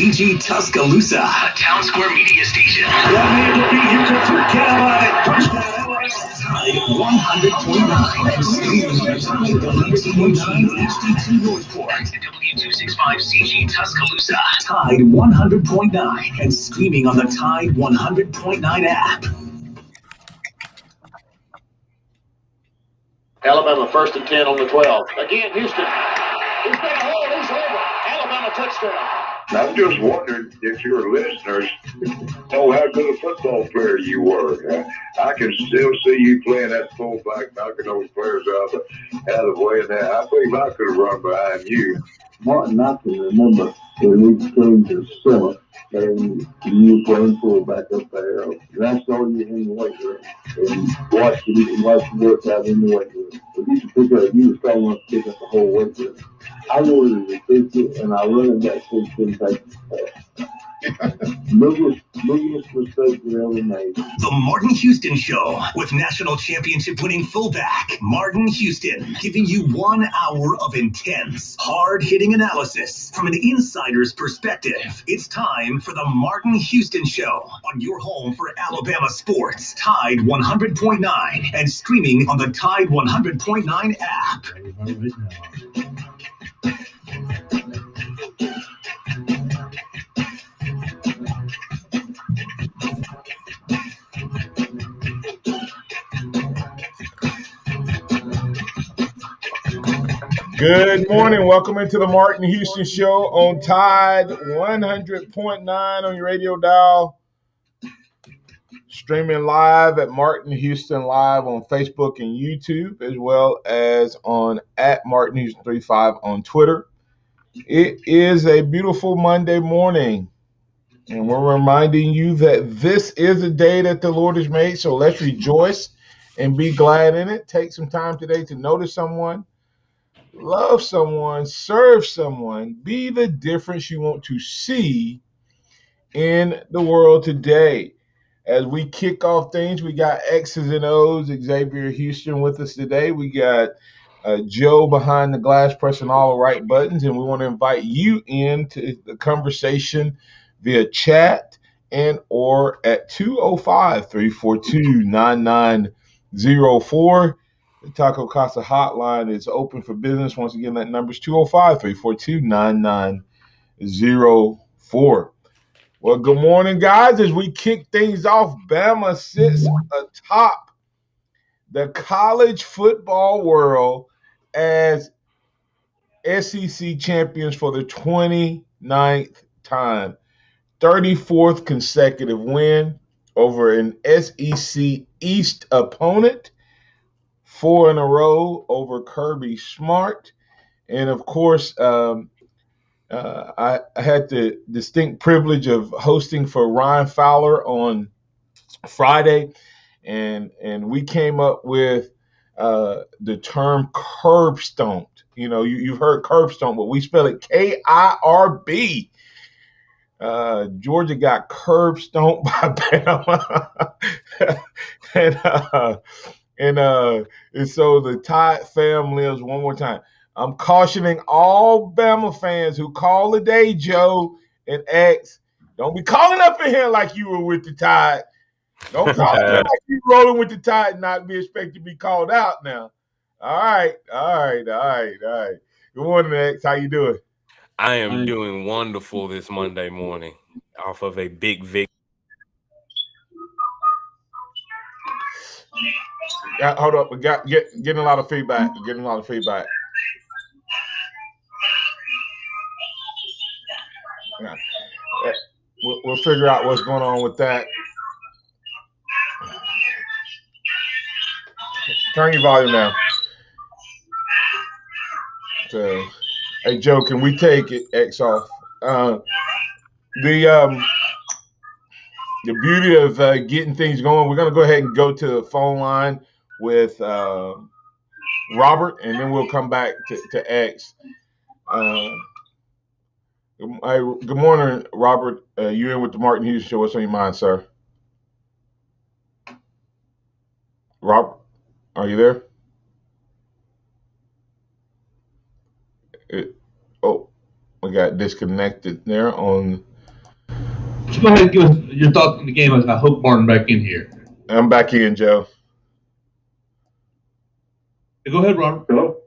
CG Tuscaloosa, the Town Square Media Station. You can forget about it. Tide 100.9 and streaming on W209 HD2 Northport. W265CG Tuscaloosa. Tide 100.9 and streaming on the Tide 100.9 app. Alabama 1st and 10 on the 12. Again, Houston. He's got a hole. He's over. Alabama touchdown. I'm just wondering if your listeners know how good a football player you were. I can still see you playing that fullback, knocking those players out of the way. And I believe I could have run behind you. Martin, I can remember when we came to summer and you playing fullback up there. And I saw you in the weight room and watched you work out in the weight room. But you could pick up, you were strong enough to pick up the whole weight room. I know it was a picture, and I run that picture and take it fast. Biggest mistake we ever made. The Martin Houston Show with national championship winning fullback Martin Houston, giving you 1 hour of intense, hard-hitting analysis from an insider's perspective. It's time for the Martin Houston Show on your home for Alabama sports. Tide 100.9 and streaming on the Tide 100.9 app. Good morning. Welcome into the Martin Houston Show on Tide 100.9 on your radio dial. Streaming live at Martin Houston Live on Facebook and YouTube, as well as on at Martin Houston 35 on Twitter. It is a beautiful Monday morning, and we're reminding you that this is a day that the Lord has made, so let's rejoice and be glad in it. Take some time today to notice someone, love someone, serve someone, be the difference you want to see in the world today. As we kick off things, we got X's and O's, Xavier Houston with us today. We got Joe behind the glass pressing all the right buttons, and we want to invite you into the conversation via chat and or at 205-342-9904. The Taco Casa hotline is open for business. Once again, that number is 205-342-9904. Well, good morning, guys. As we kick things off, Bama sits atop the college football world as SEC champions for the 29th time. 34th consecutive win over an SEC East opponent. 4 in a row over Kirby Smart. And, of course, I had the distinct privilege of hosting for Ryan Fowler on Friday, and we came up with the term curb stomped. You know, you've heard curb stomp, but we spell it K-I-R-B. Georgia got curb stomped by Bama. And so the Tide fam lives. One more time. I'm cautioning all Bama fans who call today, Joe and X, don't be calling up in here like you were with the Tide. Don't call in here like you rolling with the Tide and not be expected to be called out now. All right. Good morning, X. How you doing? I am doing wonderful this Monday morning off of a big victory. Hold up. We got getting a lot of feedback. Yeah. We'll figure out what's going on with that. Turn your volume down. So, hey, Joe, can we take it X off? The beauty of getting things going, we're going to go ahead and go to the phone line with Robert, and then we'll come back to X. Good morning, Robert. You're in with the Martin Houston Show. What's on your mind, sir? Robert, are you there? We got disconnected there on Go ahead and give us your thoughts on the game. I hope Martin back in here. I'm back in, Joe. Go ahead, Robert. Hello?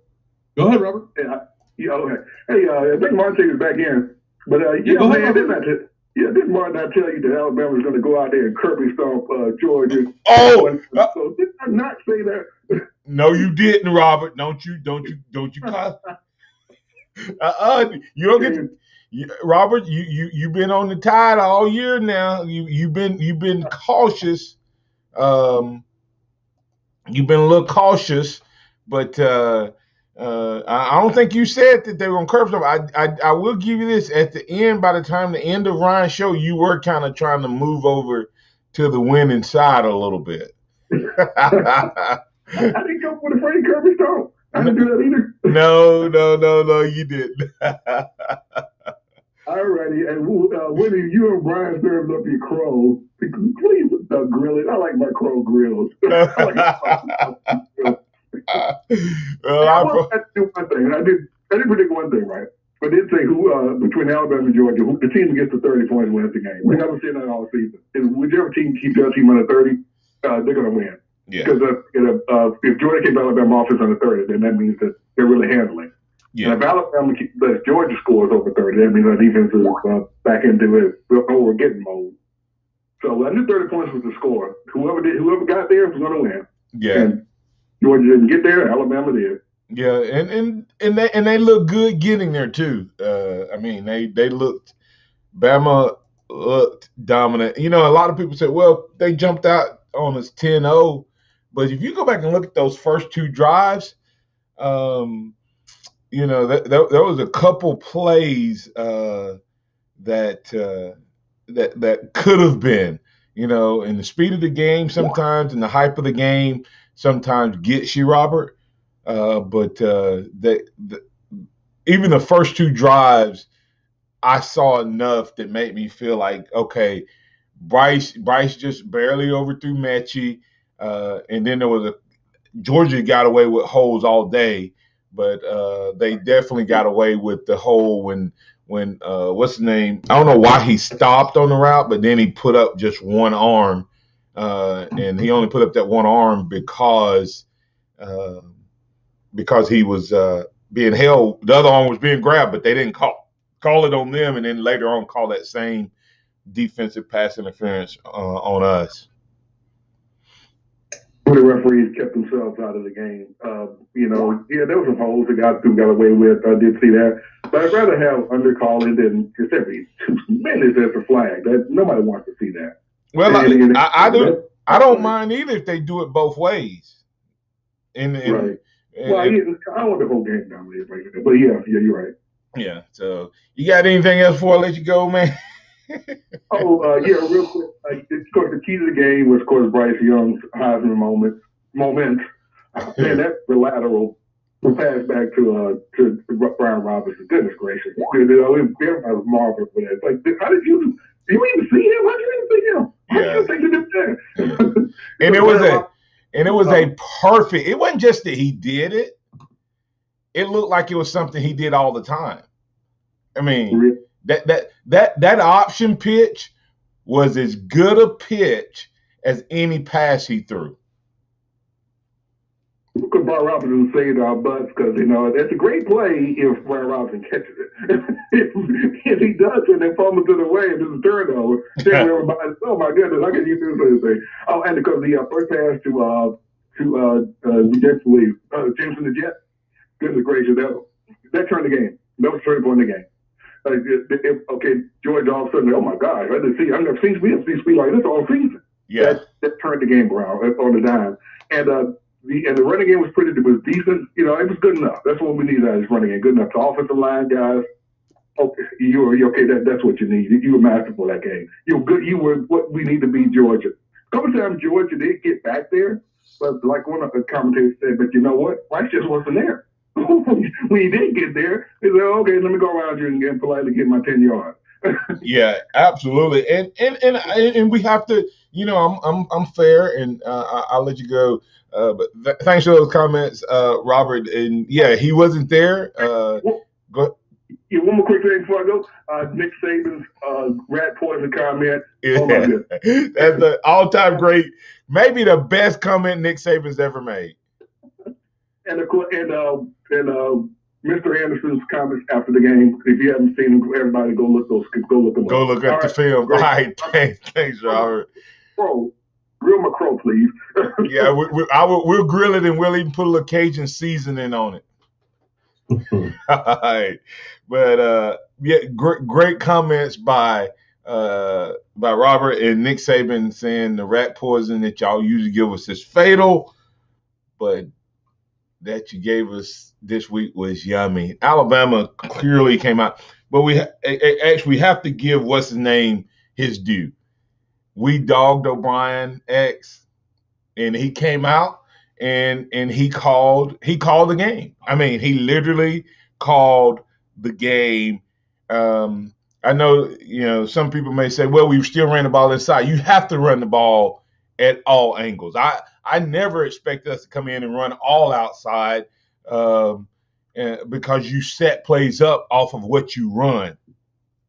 Go ahead, Robert. Yeah, okay. Hey, I think Martin is back in. But, go ahead, Robert. Didn't Martin not tell you that Alabama was going to go out there and Kirby stomp Georgia? Oh! So did I not say that? No, you didn't, Robert. Don't you cuss. You don't get Robert, you've been on the tide all year now. You've been cautious. You've been a little cautious, but I don't think you said that they were going to curve them. I will give you this. At the end, by the time the end of Ryan's show, you were kind of trying to move over to the winning side a little bit. I didn't come with a Freddie Kirby stomp. I didn't do that either. No, you didn't. All righty. And Winnie, you and Brian served up your crow. Please grill it. I like my crow grilled. I did do one thing. I did predict one thing, right? I did say who between Alabama and Georgia, the team that gets to 30 points wins the game. We haven't seen that all season. And whichever team keeps their team under 30, they're going to win. Yeah. Because if Georgia keeps Alabama offense under 30, then that means that they're really handling. Yeah. And if Alabama keeps Georgia scores over 30, that means our defense is back into it. We're getting mode. So I knew 30 points was the score. Whoever got there was going to win. Yeah. And Georgia didn't get there. Alabama did. Yeah, and they look good getting there too. I mean, they looked. Bama looked dominant. You know, a lot of people say, well, they jumped out on us 10-0. But if you go back and look at those first two drives, you know, there was a couple plays that could have been, you know, in the speed of the game sometimes, in the hype of the game sometimes gets you, Robert. But even the first two drives, I saw enough that made me feel like, okay, Bryce just barely overthrew Mechie. And then there was Georgia got away with holes all day, but they definitely got away with the hole when what's his name? I don't know why he stopped on the route, but then he put up just one arm, and he only put up that one arm because he was being held. The other arm was being grabbed, but they didn't call it on them, and then later on call that same defensive pass interference on us. The referees kept themselves out of the game. You know, yeah, there was some holes that got away with. I did see that. But I'd rather have undercalling than just every 2 minutes as a flag. That nobody wants to see that. Well, I don't mind either if they do it both ways. Right. Well, I don't want the whole game dominated right there. But yeah, you're right. Yeah. So you got anything else before I let you go, man? Yeah, real quick. Of course, the key to the game was, of course, Bryce Young's Heisman moment. Man, that lateral pass back to Brian Robinson. Goodness gracious. Everybody was marvelous for that. It's like, how did you even see him? How did you even see him? How did you think to do that? And it was a perfect. It wasn't just that he did it. It looked like it was something he did all the time. I mean, really? That option pitch was as good a pitch as any pass he threw. Because Brian Robinson saved our butts because, you know, that's a great play if Brian Robinson catches it. If he doesn't and fumbles it away and does a turnover, then everybody, oh my goodness, how can you do this thing? Oh, and because the first pass to Jameson the Jet, goodness gracious, that turned the game. That was the turning point in the game. George all of a sudden, oh my gosh, I've never seen speed like this all season. Yeah. That turned the game around on the dime. And the running game was decent. You know, it was good enough. That's what we need out of this running game. Good enough. The offensive line guys, you're okay. That's what you need. You were masterful that game. You were good. You were what we need to be Georgia. A couple times Georgia did get back there, but like one of the commentators said, but you know what? Rice just wasn't there. When he did get there, he said, okay, let me go around you and politely get my 10 yards. Yeah, absolutely. And we have to, you know, I'm fair, and I'll let you go. But thanks for those comments, Robert. And yeah, he wasn't there. Go ahead. Yeah, one more quick thing before I go. Nick Saban's rat poison comment. Yeah. Oh, my goodness. That's an all-time great, maybe the best comment Nick Saban's ever made. And Mr. Anderson's comments after the game. If you haven't seen them, everybody go look them up. Go look at the film. All right, thanks, Robert. Crow, grill my crow, please. Yeah, we'll grill it and we'll even put a little Cajun seasoning on it. All right, but yeah, great comments by Robert and Nick Saban saying the rat poison that y'all usually give us is fatal, but that you gave us this week was yummy. Alabama clearly came out, but we actually have to give what's his name his due. We dogged O'Brien X, and he came out and he called the game. I mean, he literally called the game. I know, some people may say, well, we still ran the ball inside. You have to run the ball at all angles. I never expect us to come in and run all outside because you set plays up off of what you run.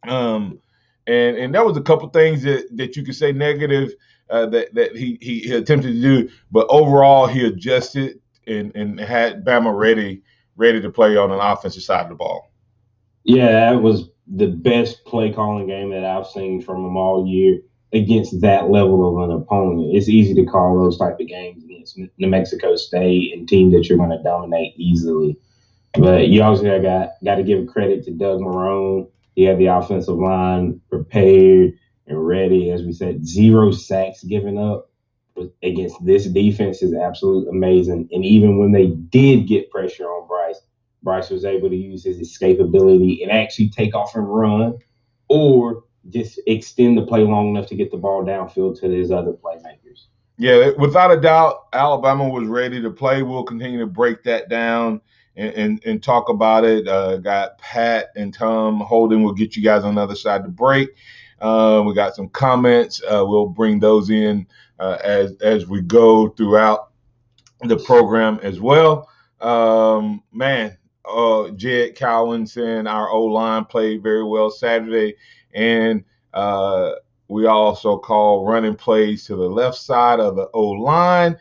And there was a couple things that you could say negative that he attempted to do, but overall he adjusted and had Bama ready to play on an offensive side of the ball. Yeah, that was the best play calling game that I've seen from them all year against that level of an opponent. It's easy to call those type of games against New Mexico State and teams that you're going to dominate easily. But you also got to give credit to Doug Marrone. He had the offensive line prepared and ready. As we said, 0 sacks given up against this defense is absolutely amazing. And even when they did get pressure on Bryce was able to use his escapability and actually take off and run, or just extend the play long enough to get the ball downfield to his other playmakers. Yeah, without a doubt, Alabama was ready to play. We'll continue to break that down and talk about it. Got Pat and Tom Holden. We'll get you guys on the other side to break. We got some comments. We'll bring those in as we go throughout the program as well. Jed Cowan saying our O-line played very well Saturday, and we also call running plays to the left side of the O-line,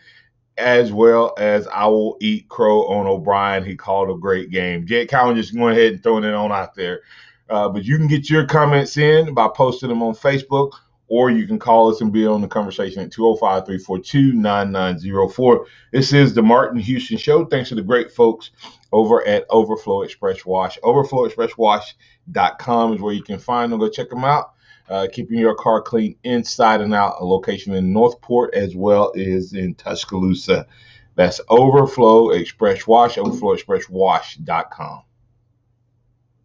as well as I will eat crow on O'Brien. He called a great game. Jed Cowan just going ahead and throwing it on out there. But you can get your comments in by posting them on Facebook, or you can call us and be on the conversation at 205-342-9904. This is the Martin Houston Show. Thanks to the great folks over at Overflow Express Wash. OverflowExpressWash.com is where you can find them. Go check them out. Keeping your car clean inside and out. A location in Northport as well as in Tuscaloosa. That's Overflow Express Wash. OverflowExpressWash.com.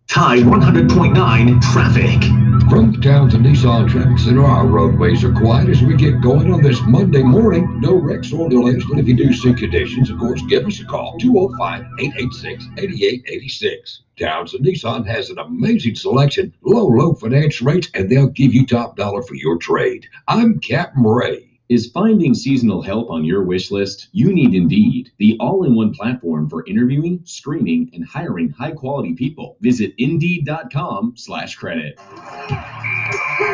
Tide 100.9 traffic. From the Towns and Nissan Traffic Center, our roadways are quiet as we get going on this Monday morning. No wrecks or delays, but if you do see conditions, of course, give us a call, 205-886-8886. Towns and Nissan has an amazing selection, low finance rates, and they'll give you top dollar for your trade. I'm Captain Ray. Is finding seasonal help on your wish list? You need Indeed, the all-in-one platform for interviewing, screening, and hiring high-quality people. Visit Indeed.com/credit.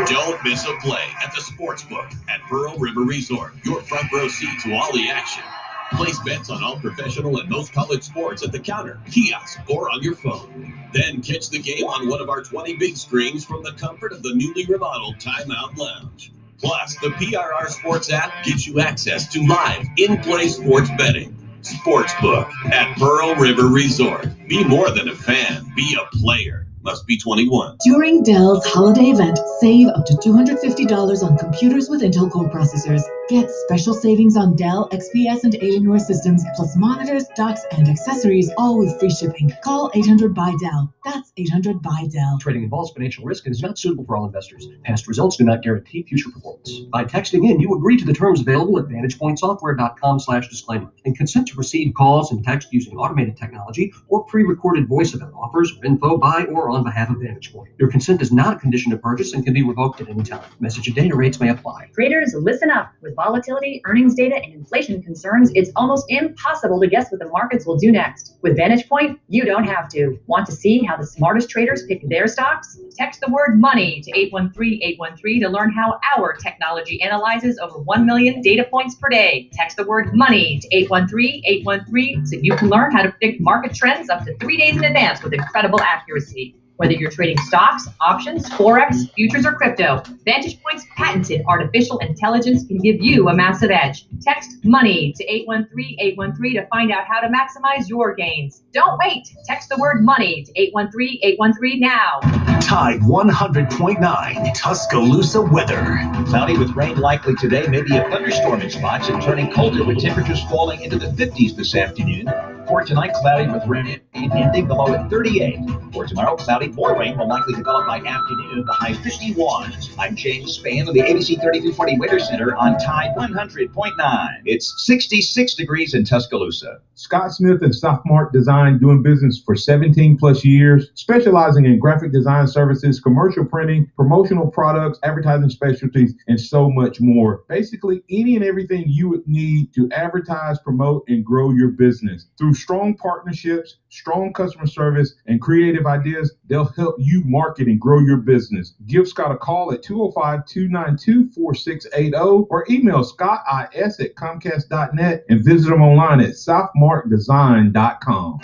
Don't miss a play at the Sportsbook at Pearl River Resort. Your front row seat to all the action. Place bets on all professional and most college sports at the counter, kiosk, or on your phone. Then catch the game on one of our 20 big screens from the comfort of the newly remodeled Timeout Lounge. Plus, the PRR Sports app gives you access to live, in-play sports betting. Sportsbook at Pearl River Resort. Be more than a fan. Be a player. Must be 21. During Dell's holiday event, save up to $250 on computers with Intel Core processors. Get special savings on Dell, XPS, and Alienware systems, plus monitors, docks, and accessories, all with free shipping. Call 800-BUY-DELL. That's 800-BUY-DELL. Trading involves financial risk and is not suitable for all investors. Past results do not guarantee future performance. By texting in, you agree to the terms available at VantagePointSoftware.com/disclaimer and consent to receive calls and text using automated technology or pre-recorded voice event offers or info by or on on behalf of Vantage Point. Your consent is not a condition to purchase and can be revoked at any time. Message and data rates may apply. Traders, listen up. With volatility, earnings data, and inflation concerns, it's almost impossible to guess what the markets will do next. With Vantage Point, you don't have to. Want to see how the smartest traders pick their stocks? Text the word MONEY to 813-813 to learn how our technology analyzes over 1 million data points per day. Text the word MONEY to 813-813 so you can learn how to predict market trends up to 3 days in advance with incredible accuracy. Whether you're trading stocks, options, forex, futures, or crypto, Vantage Point's patented artificial intelligence can give you a massive edge. Text MONEY to 813-813 to find out how to maximize your gains. Don't wait. Text the word MONEY to 813-813 now. Tide 100.9 Tuscaloosa weather. Cloudy with rain likely today, maybe a thunderstorm in spots, and turning colder with temperatures falling into the 50s this afternoon. For tonight, cloudy with rain ending the low at 38. For tomorrow, cloudy, more rain will likely develop by afternoon, the high 51. I'm James Spann of the ABC 3340 Weather Center on Tide 100.9. It's 66 degrees in Tuscaloosa. Scott Smith and Sophomart Design, doing business for 17 plus years, specializing in graphic design services, commercial printing, promotional products, advertising specialties, and so much more. Basically, any and everything you would need to advertise, promote, and grow your business. Through strong partnerships, strong customer service, and creative ideas, they'll help you market and grow your business. Give Scott a call at 205-292-4680 or email scottis@comcast.net and visit them online at sophmartdesign.com.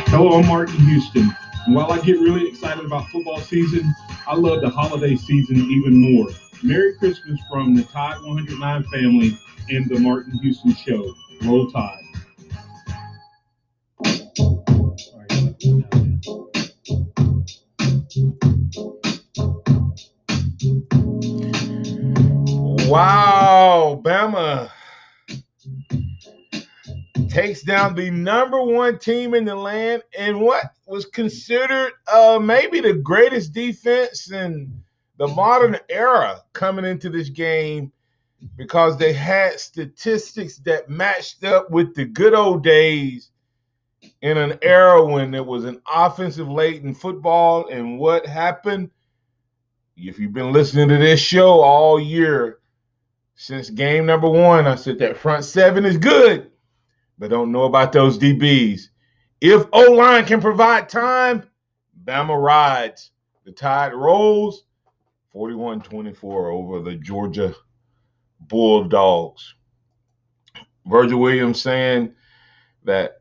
Hello, I'm Martin Houston. And while I get really excited about football season, I love the holiday season even more. Merry Christmas from the Tide 109 family and the Martin Houston Show. Roll Tide. Wow, Bama takes down the number one team in the land in what was considered maybe the greatest defense in the modern era coming into this game, because they had statistics that matched up with the good old days in an era when there was an offensive-laden football. And what happened? If you've been listening to this show all year, since game number one, I said that front seven is good, but don't know about those DBs. If O-line can provide time, Bama rides. The Tide rolls 41-24 over the Georgia Bulldogs. Virgil Williams saying that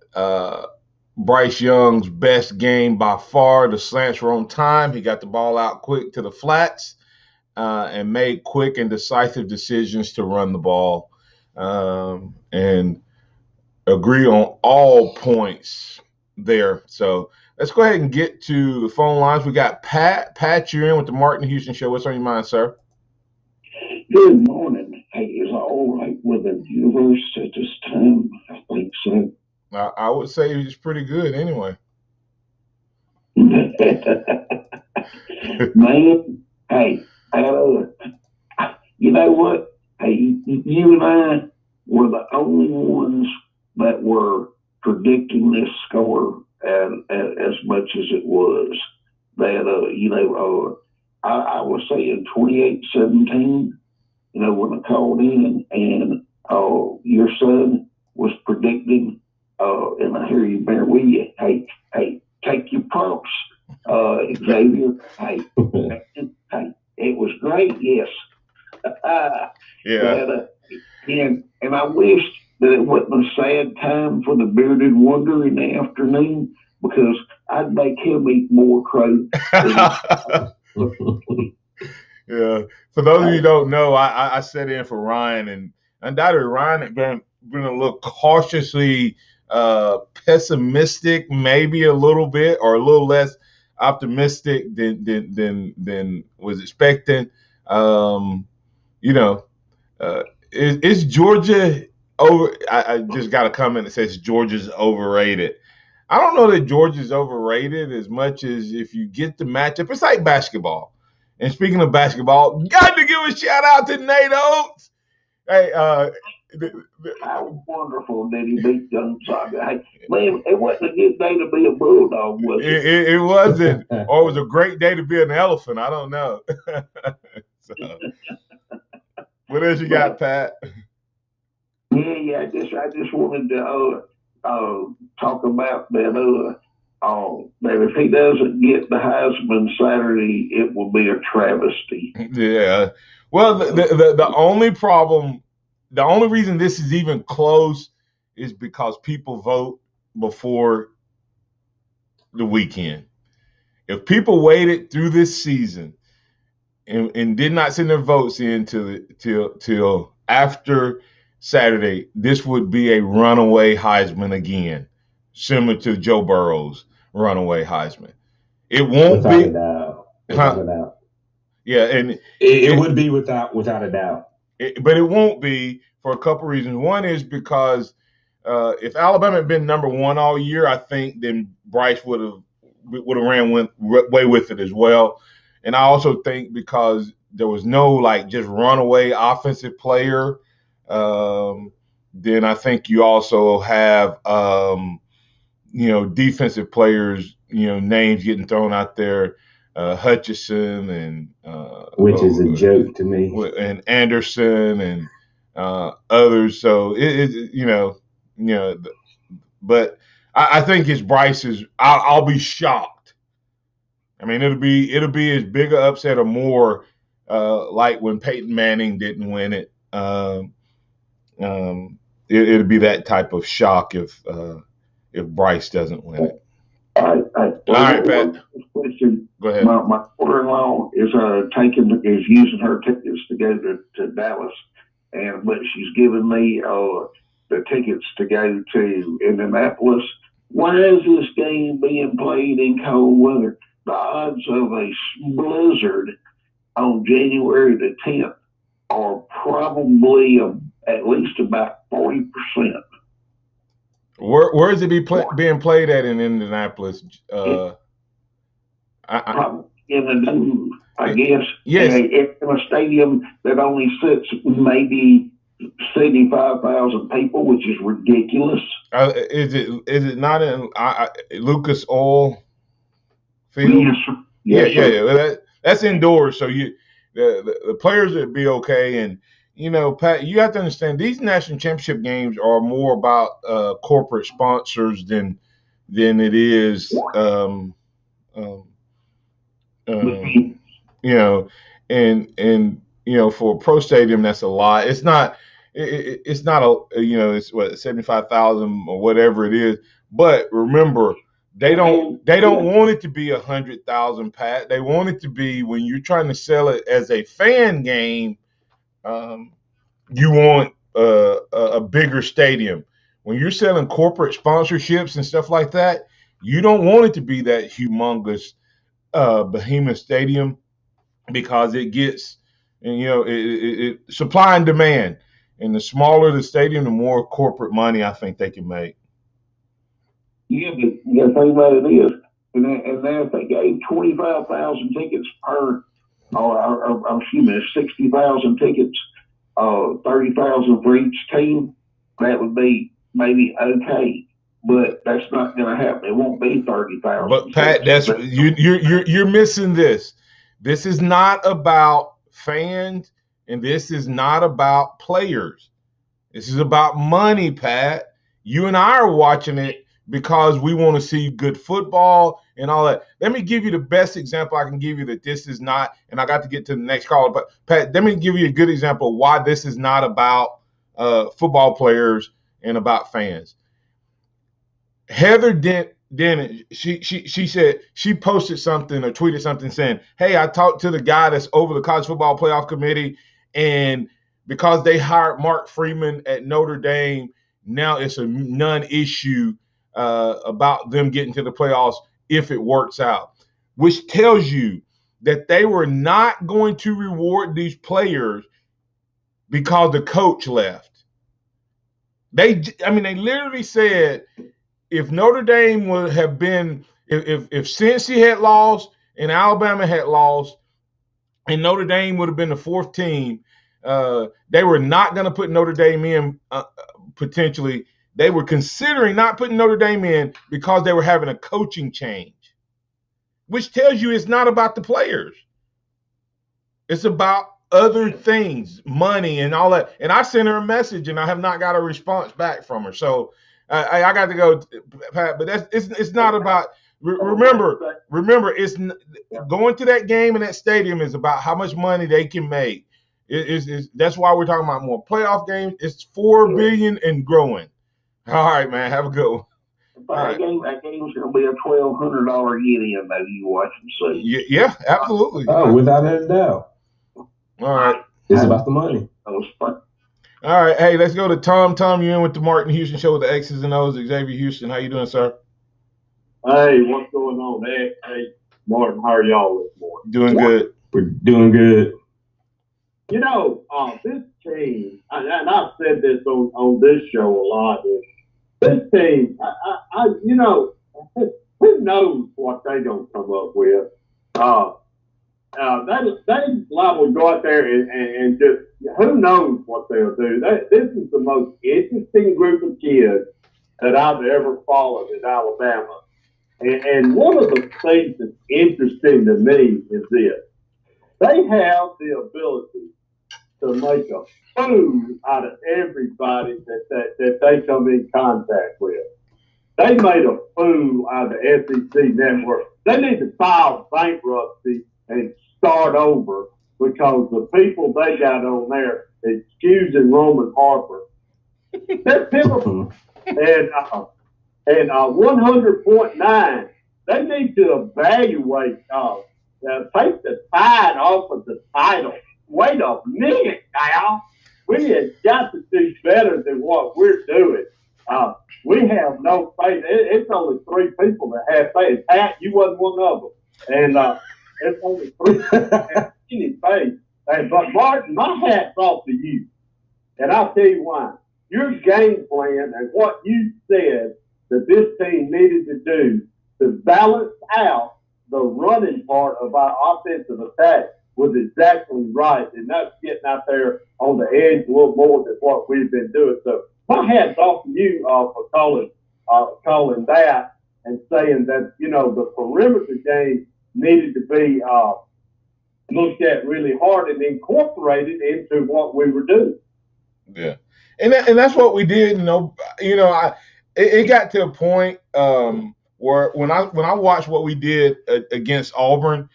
Bryce Young's best game by far. The slants were on time. He got the ball out quick to the flats and made quick and decisive decisions to run the ball, and agree on all points there. So let's go ahead and get to the phone lines. We got Pat. Pat, you're in with the Martin Houston Show. What's on your mind, sir? Good morning. Hey, is it all right with the viewers at this time? I think so. I would say it's pretty good anyway. Man, hey, you know what? Hey, you and I were the only ones that were predicting this score as much as it was. That, I was saying 28-17, when I called in, and your son was predicting, and I hear you, bear with you. Hey, take your props, Xavier. Hey, it was great, yes. Yeah. And I wished that it wasn't a sad time for the bearded wonder in the afternoon, because I'd make him eat more crow. Yeah. For those of you who don't know, I sat in for Ryan, and undoubtedly Ryan had been a little cautiously pessimistic, maybe a little bit, or a little less optimistic than was expecting. Is Georgia over? I just got a comment that says Georgia's overrated. I don't know that Georgia's overrated as much as if you get the matchup. It's like basketball. And speaking of basketball, got to give a shout out to Nate Oates. Hey, How wonderful did he beat Gonzaga? Hey, man, it wasn't a good day to be a Bulldog, was it? It wasn't, or it was a great day to be an elephant. I don't know. So, what else you got, Pat? Yeah. I just wanted to talk about that. That if he doesn't get the Heisman Saturday, it will be a travesty. Yeah. Well, the only problem, the only reason this is even close is because people vote before the weekend. If people waited through this season and did not send their votes in till after Saturday, this would be a runaway Heisman again, similar to Joe Burrow's runaway Heisman. It won't Without be. a doubt. Without a doubt. Yeah, and it would be without a doubt. But it won't be for a couple reasons. One is because if Alabama had been number one all year, I think then Bryce would have ran way with it as well. And I also think because there was no like just runaway offensive player, then I think you also have defensive players, names getting thrown out there, Hutchinson and which is a joke to me, and Anderson and others. So but I think it's Bryce's. I'll be shocked. I mean, it'll be as big an upset or more, like when Peyton Manning didn't win it. It'll be that type of shock if Bryce doesn't win it. All right, Pat. Question. Go ahead. My daughter-in-law is using her tickets to go to Dallas, but she's given me the tickets to go to Indianapolis. Why is this game being played in cold weather? The odds of a blizzard on January the 10th are probably at least about 40%. Where is it being played at in Indianapolis? In the dome, I guess. Yes. In a stadium that only sits maybe 75,000 people, which is ridiculous. Is it not in Lucas Oil Field? Yes, Yeah. Well, that's indoors, so the players would be okay. And Pat, you have to understand these national championship games are more about corporate sponsors than it is for a pro stadium that's a lot. It's not it's what 75,000 or whatever it is. But remember, they don't want it to be 100,000, Pat. They want it to be, when you're trying to sell it as a fan game, you want a bigger stadium. When you're selling corporate sponsorships and stuff like that, you don't want it to be that humongous behemoth stadium, because it gets, it supply and demand. And the smaller the stadium, the more corporate money I think they can make. Yeah, but the thing about it is, and then if they gave 25,000 tickets per, or 60,000 tickets, 30,000 for each team, that would be maybe okay. But that's not going to happen. It won't be 30,000. But Pat, you're missing this. This is not about fans, and this is not about players. This is about money, Pat. You and I are watching it because we want to see good football and all that. Let me give you the best example I can give you that this is not, and I got to get to the next caller, but Pat, let me give you a good example of why this is not about football players and about fans. Heather Dent, she said, she posted something or tweeted something saying, hey, I talked to the guy that's over the college football playoff committee, and because they hired Mark Freeman at Notre Dame, now it's a non-issue about them getting to the playoffs if it works out, which tells you that they were not going to reward these players because the coach left. They literally said, if Notre Dame would have been, if Cincy had lost and Alabama had lost and Notre Dame would have been the fourth team, They were not going to put Notre Dame in potentially. They were considering not putting Notre Dame in because they were having a coaching change, which tells you it's not about the players. It's about other things, money and all that. And I sent her a message, and I have not got a response back from her. So I got to go, Pat. But it's not about. Remember, it's going to that game in that stadium is about how much money they can make. That's why we're talking about more playoff games. It's $4 billion and growing. All right, man. Have a good one. That game's going to be a $1,200 get-in, maybe you watch and see. Yeah, absolutely. Oh, without a doubt. All right. It's about the money. All right. Hey, let's go to Tom. Tom, you in with the Martin Houston Show with the X's and O's. Xavier Houston, how you doing, sir? Hey, what's going on, Ed? Hey, Martin, how are y'all this morning? Doing good. We're doing good. You know, this team, and I've said this on this show a lot, is this team, you know, who knows what they're going to come up with. They liable to go out there and just, who knows what they'll do. This is the most interesting group of kids that I've ever followed in Alabama. And one of the things that's interesting to me is this. They have the ability to make a fool out of everybody that they come in contact with. They made a fool out of the SEC network. They need to file bankruptcy and start over because the people they got on there, excusing Roman Harper, they're pitiful. And 100.9, they need to evaluate, take the tide off of the title. Wait a minute now. We have got to do better than what we're doing. We have no faith. It's only 3 people that have faith. Pat, you wasn't one of them. And it's only 3 people that have any faith. But Martin, my hat's off to you. And I'll tell you why. Your game plan and what you said that this team needed to do to balance out the running part of our offensive attack was exactly right. And that's getting out there on the edge a little more than what we've been doing. So my hat's off to you for calling that and saying that, you know, the perimeter game needed to be looked at really hard and incorporated into what we were doing. Yeah. And that's what we did. It got to a point where when I watched what we did against Auburn,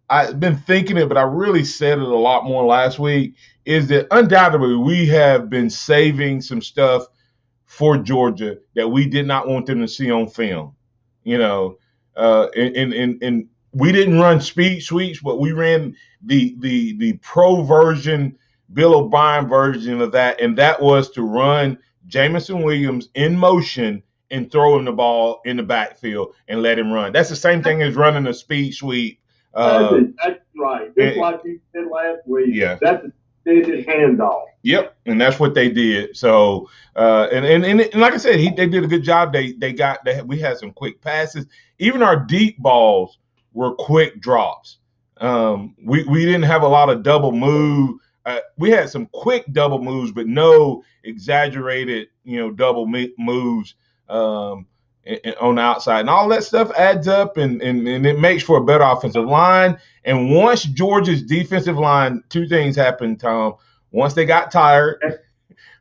I've been thinking it, but I really said it a lot more last week, is that undoubtedly we have been saving some stuff for Georgia that we did not want them to see on film. And we didn't run speed sweeps, but we ran the pro version, Bill O'Brien version of that, and that was to run Jamison Williams in motion and throw him the ball in the backfield and let him run. That's the same thing as running a speed sweep. That's right. Just like you said last week. Yeah. That's a extended handoff. Yep, and that's what they did. So, and like I said, they did a good job. We had some quick passes. Even our deep balls were quick drops. We didn't have a lot of double move. We had some quick double moves, but no exaggerated, double moves on the outside. And all that stuff adds up, and it makes for a better offensive line. And once Georgia's defensive line, 2 things happened, Tom. Once they got tired,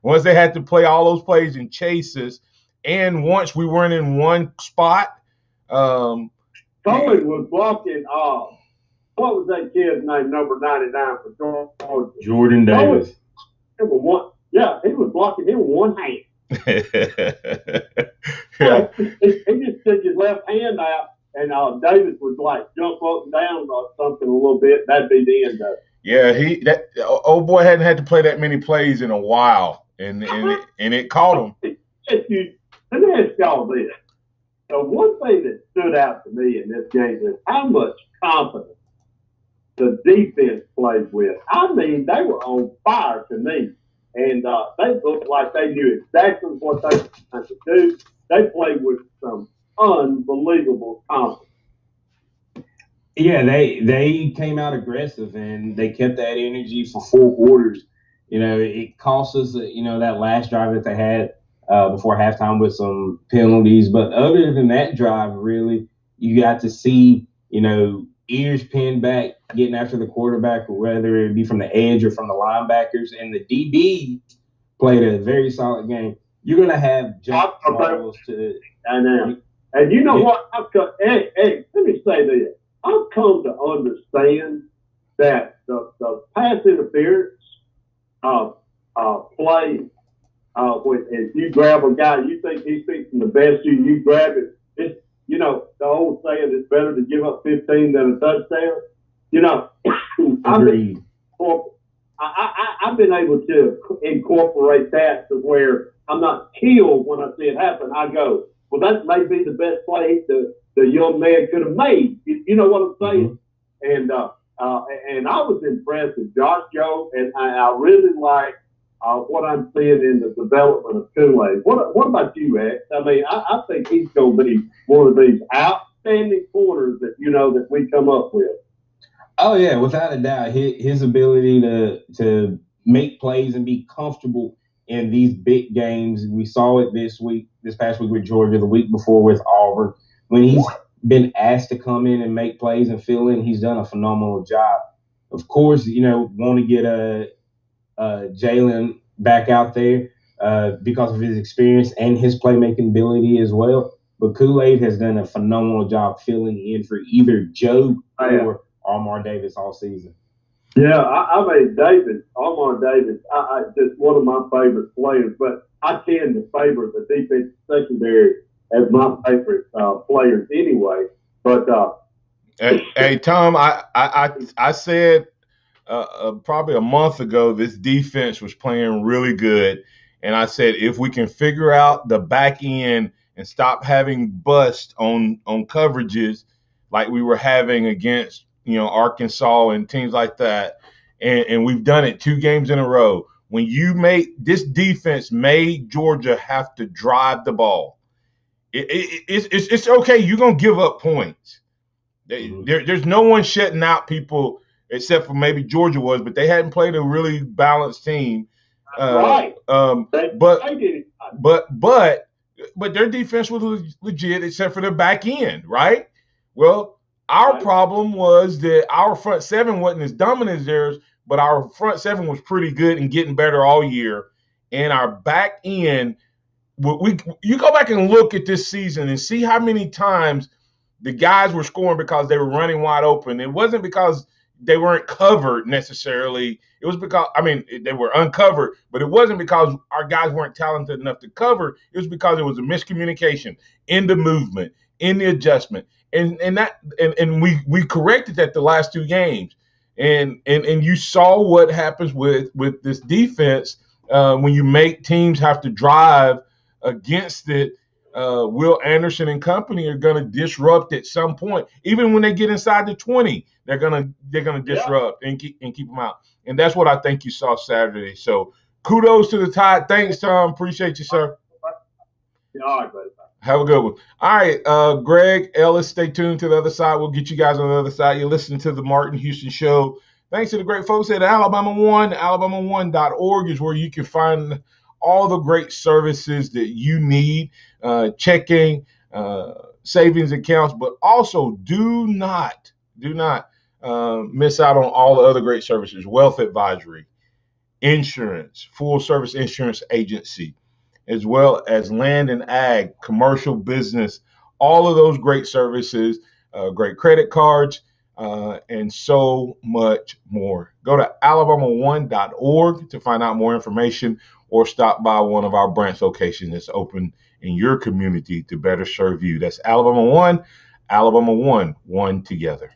once they had to play all those plays and chases, and once we weren't in one spot. Cohen was blocking what was that kid's name, number 99 for Georgia? Jordan Davis. He was blocking him with one hand. Yeah. He just took his left hand out, and Davis would jump up and down or something a little bit. That'd be the end of it. Yeah, old boy hadn't had to play that many plays in a while, and it caught him. Let me ask y'all this. So one thing that stood out to me in this game is how much confidence the defense played with. I mean, they were on fire to me. And they looked like they knew exactly what they were trying to do. They played with some unbelievable confidence. Yeah, they came out aggressive and they kept that energy for 4 quarters. It cost us, that last drive that they had before halftime with some penalties. But other than that drive, really, you got to see, ears pinned back, getting after the quarterback, whether it be from the edge or from the linebackers. And the DB played a very solid game. You're going to have jump balls to. I know. And you know what? Hey, let me say this. I've come to understand that the pass interference play, if you grab a guy, you think he's fixing the best you grab it. It's, the old saying, it's better to give up 15 than a touchdown. I've been able to incorporate that to where I'm not killed when I see it happen. I go, well, that may be the best play the young man could have made. You know what I'm saying? Mm-hmm. And I was impressed with Josh Joe, and I really like what I'm seeing in the development of Kool-Aid. What about you, X? I mean, I think he's going to be one of these outstanding corners that that we come up with. Oh yeah, without a doubt, his ability to make plays and be comfortable in these big games. We saw it this past week with Georgia, the week before with Auburn. When he's been asked to come in and make plays and fill in, he's done a phenomenal job. Of course, want to get Jalen back out there because of his experience and his playmaking ability as well. But Kool-Aid has done a phenomenal job filling in for either Joe or Armar Davis all season. Yeah, I mean, Armar Davis, I just one of my favorite players, but I tend to favor the defensive secondary as my favorite players anyway. But hey, Tom, I said probably a month ago this defense was playing really good, and I said if we can figure out the back end and stop having bust on coverages like we were having against Arkansas and teams like that, and we've done it 2 games in a row. When you make this defense made Georgia have to drive the ball. It's okay. You're gonna give up points. There's no one shutting out people except for maybe Georgia was, but they hadn't played a really balanced team. Right. But their defense was legit except for their back end, right? Well, our problem was that our front seven wasn't as dominant as theirs, but our front seven was pretty good and getting better all year. And our back end, you go back and look at this season and see how many times the guys were scoring because they were running wide open. It wasn't because they weren't covered necessarily. It was because, they were uncovered, but it wasn't because our guys weren't talented enough to cover. It was because it was a miscommunication in the movement, in the adjustment. And we corrected that the last 2 games. And you saw what happens with this defense when you make teams have to drive against it. Will Anderson and company are going to disrupt at some point. Even when they get inside the 20, they're gonna disrupt and keep them out. And that's what I think you saw Saturday. So kudos to the Tide. Thanks, Tom. Appreciate you, sir. All right, buddy. Have a good one. All right, Greg, Ellis, stay tuned to the other side. We'll get you guys on the other side. You're listening to the Martin Houston Show. Thanks to the great folks at Alabama One. Alabama1.org is where you can find all the great services that you need, checking, savings accounts, but also do not miss out on all the other great services, wealth advisory, insurance, full service insurance agency, as well as land and ag, commercial business, all of those great services, great credit cards, and so much more. Go to alabama1.org to find out more information or stop by one of our branch locations that's open in your community to better serve you. That's Alabama One, one together.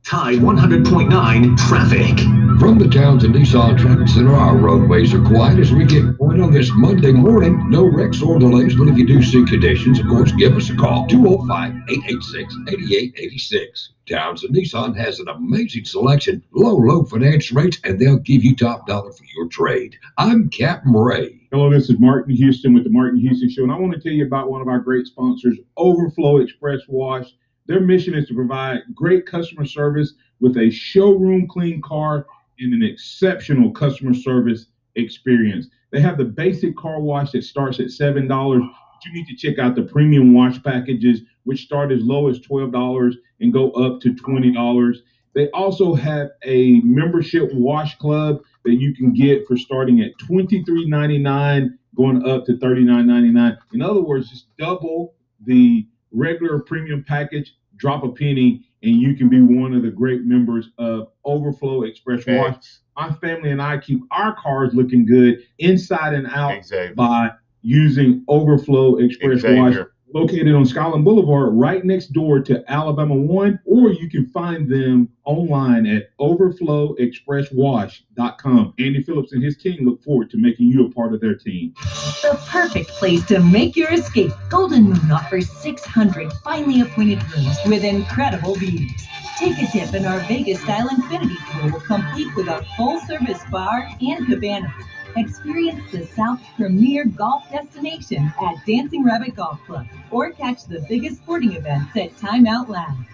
Tide 100.9 traffic. From the Townsend Nissan Traffic Center, our roadways are quiet as we get going on this Monday morning. No wrecks or delays, but if you do see conditions, of course, give us a call. 205-886-8886. Townsend Nissan has an amazing selection, low finance rates, and they'll give you top dollar for your trade. I'm Captain Ray. Hello, this is Martin Houston with the Martin Houston Show, and I want to tell you about one of our great sponsors, Overflow Express Wash. Their mission is to provide great customer service with a showroom clean car and an exceptional customer service experience. They have the basic car wash that starts at $7. But you need to check out the premium wash packages, which start as low as $12 and go up to $20. They also have a membership wash club that you can get for starting at $23.99, going up to $39.99. In other words, just double the regular premium package, drop a penny, and you can be one of the great members of Overflow Express Wash. My family and I keep our cars looking good inside and out by using Overflow Express Wash, located on Skyland Boulevard, right next door to Alabama 1, or you can find them online at overflowexpresswash.com. Andy Phillips and his team look forward to making you a part of their team. The perfect place to make your escape. Golden Moon offers 600 finely appointed rooms with incredible views. Take a dip in our Vegas-style infinity pool, complete with a full-service bar and cabana. Experience the South's premier golf destination at Dancing Rabbit Golf Club, or catch the biggest sporting events at Time Out Lounge.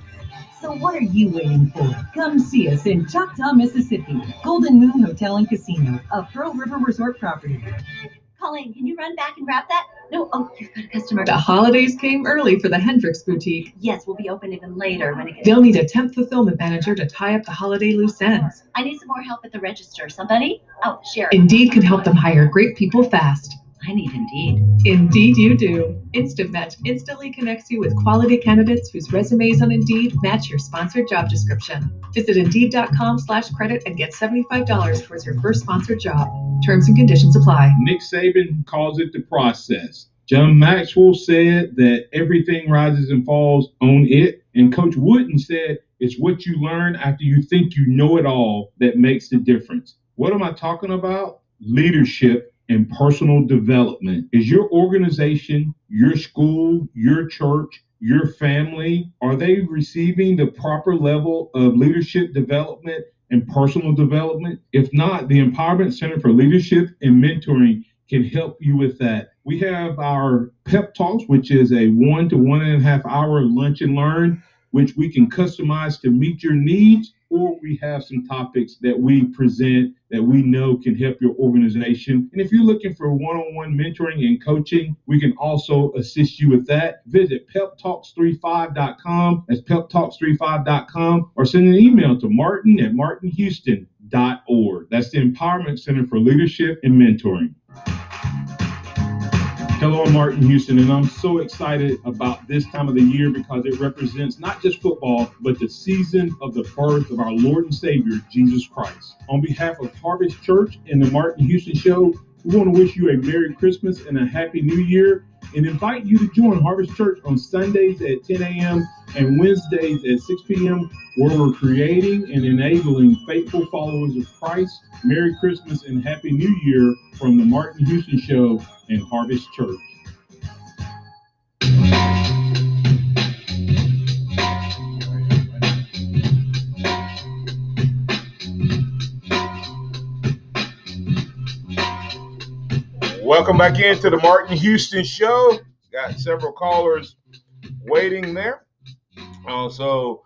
So what are you waiting for? Come see us in Choctaw, Mississippi. Golden Moon Hotel and Casino, a Pearl River Resort property. Colleen, can you run back and grab that? No, you've got a customer. The holidays came early for the Hendricks Boutique. Yes, we'll be open even later when it gets... They'll need a temp fulfillment manager to tie up the holiday loose ends. I need some more help at the register. Somebody? Oh, Sharon. Indeed can help them hire great people fast. I need Indeed. Indeed you do. Instant Match instantly connects you with quality candidates whose resumes on Indeed match your sponsored job description. Visit Indeed.com/credit and get $75 towards your first sponsored job. Terms and conditions apply. Nick Saban calls it the process. John Maxwell said that everything rises and falls on it. And Coach Wooden said it's what you learn after you think you know it all that makes the difference. What am I talking about? Leadership and personal development. Is your organization, your school, your church, your family, are they receiving the proper level of leadership development and personal development? If not, the Empowerment Center for Leadership and Mentoring can help you with that. We have our Pep Talks, which is a 1 to 1.5 hour lunch and learn, which we can customize to meet your needs, or we have some topics that we present that we know can help your organization. And if you're looking for one-on-one mentoring and coaching, we can also assist you with that. Visit peptalks35.com. That's peptalks35.com, or send an email to martin@martinhouston.org. That's the Empowerment Center for Leadership and Mentoring. Hello, I'm Martin Houston, and I'm so excited about this time of the year because it represents not just football, but the season of the birth of our Lord and Savior, Jesus Christ. On behalf of Harvest Church and the Martin Houston Show, we want to wish you a Merry Christmas and a Happy New Year, and invite you to join Harvest Church on Sundays at 10 a.m. and Wednesdays at 6 p.m., where we're creating and enabling faithful followers of Christ. Merry Christmas and Happy New Year from the Martin Houston Show and Harvest Church. Welcome back into the Martin Houston Show. Got several callers waiting there. Also,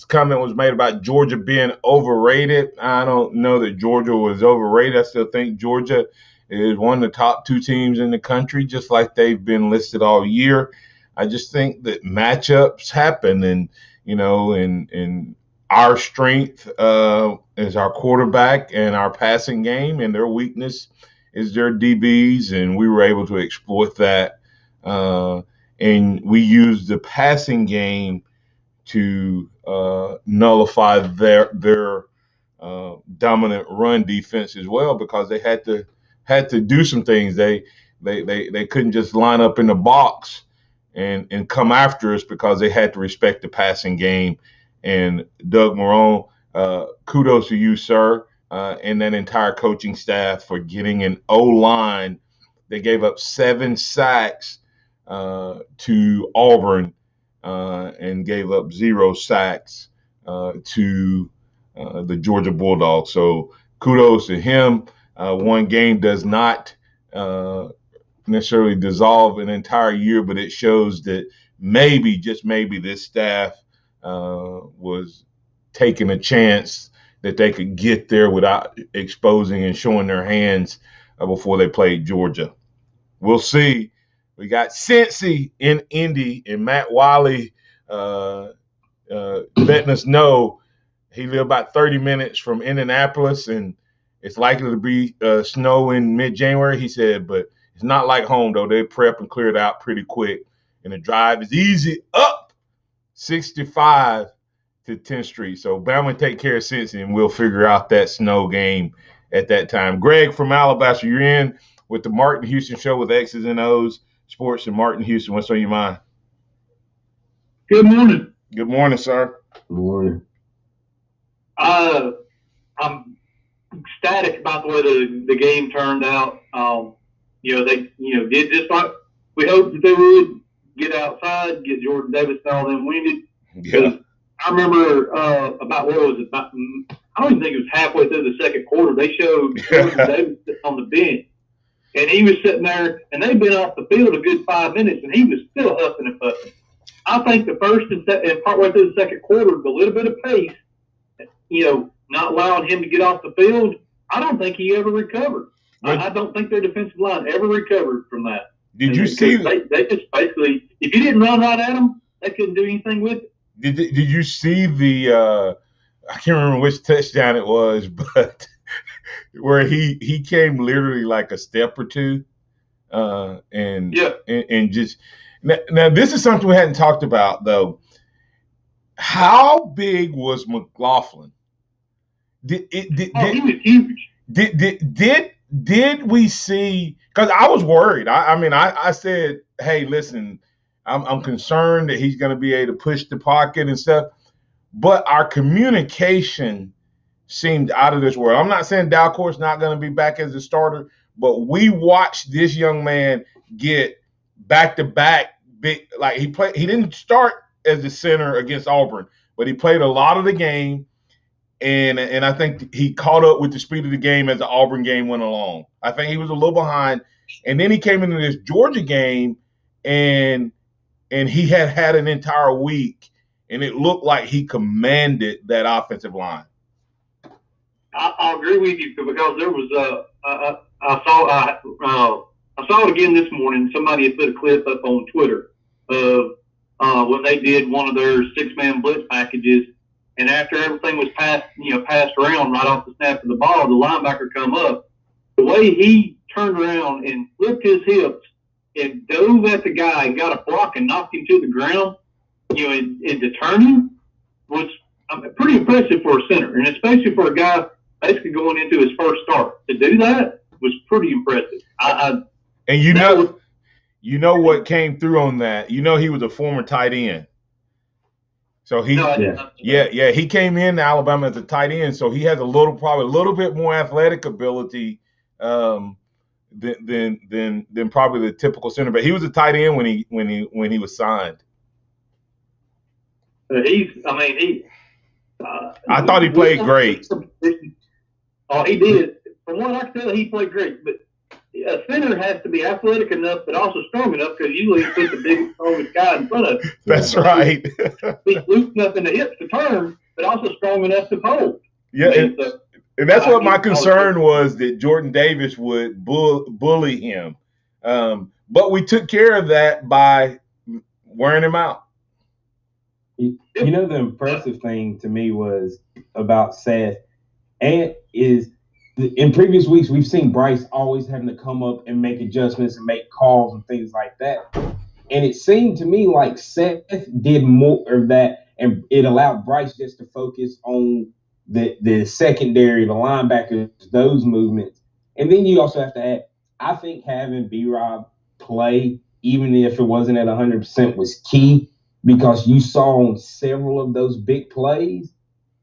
comment was made about Georgia being overrated. I don't know that Georgia was overrated. I still think Georgia is one of the top 2 teams in the country, just like they've been listed all year. I just think that matchups happen, and and our strength is our quarterback and our passing game, and their weakness is their DBs, and we were able to exploit that. And we used the passing game to nullify their dominant run defense as well, because they had to do some things. They couldn't just line up in the box and come after us, because they had to respect the passing game And Doug Marone, kudos to you, sir, and that entire coaching staff for getting an O-line. They gave up 7 sacks to Auburn and gave up 0 sacks to the Georgia Bulldogs. So kudos to him. One game does not necessarily dissolve an entire year, but it shows that maybe, just maybe, this staff was taking a chance that they could get there without exposing and showing their hands before they played Georgia. We'll see. We got Cincy in Indy, and Matt Wiley letting us know he lived about 30 minutes from Indianapolis, and it's likely to be snow in mid-January, he said, but it's not like home, though. They prep and clear it out pretty quick, and the drive is easy up 65 to 10th Street. So Bama take care of Cincy, and we'll figure out that snow game at that time. Greg from Alabaster, you're in with the Martin Houston Show with X's and O's Sports and Martin Houston. What's on your mind? Good morning. Good morning, sir. Good morning. I'm ecstatic about the way the game turned out. They did just like we hoped that they would, get outside, get Jordan Davis and all them winded. Yeah. I remember about what was it? I don't even think it was halfway through the second quarter. They showed Jordan Davis sitting on the bench, and he was sitting there, and they'd been off the field a good 5 minutes, and he was still huffing and puffing. I think the first and partway through the second quarter, the little bit of pace, not allowing him to get off the field, I don't think he ever recovered. I don't think their defensive line ever recovered from that. Did you see? They just basically, if you didn't run right at them, they couldn't do anything with it. Did you see the? I can't remember which touchdown it was, but where he came literally like a step or two, and just now this is something we hadn't talked about though. How big was McLaughlin? He was huge. Did we see? Because I was worried. I said, hey, listen, I'm concerned that he's going to be able to push the pocket and stuff. But our communication seemed out of this world. I'm not saying Dalcourt's not going to be back as a starter, but we watched this young man get back-to-back big. Like he didn't start as a center against Auburn, but he played a lot of the game. And I think he caught up with the speed of the game as the Auburn game went along. I think he was a little behind. And then he came into this Georgia game, and he had an entire week, and it looked like he commanded that offensive line. I agree with you because there was I saw it again this morning. Somebody had put a clip up on Twitter of when they did one of their 6-man blitz packages. And after everything was passed around right off the snap of the ball, the linebacker come up. The way he turned around and flipped his hips and dove at the guy and got a block and knocked him to the ground, and to turn him was pretty impressive for a center, and especially for a guy basically going into his first start. To do that was pretty impressive. And you know what came through on that? He was a former tight end. So he came in to Alabama as a tight end, so he has probably a little bit more athletic ability than probably the typical center. But he was a tight end when he was signed. I thought he played great. Oh, he did. From what I can tell, he played great. But a center has to be athletic enough, but also strong enough, because usually you put the biggest, strongest guy in front of him. That's right. He's loose enough in the hips to turn, but also strong enough to hold. Yeah, and that's what my concern was, that Jordan Davis would bully him. But we took care of that by wearing him out. The impressive thing to me was about Seth, and is in previous weeks we've seen Bryce always having to come up and make adjustments and make calls and things like that. And it seemed to me like Seth did more of that, and it allowed Bryce just to focus on the secondary, the linebackers, those movements. And then you also have to add, I think having B-Rob play, even if it wasn't at 100%, was key. because you saw on several of those big plays,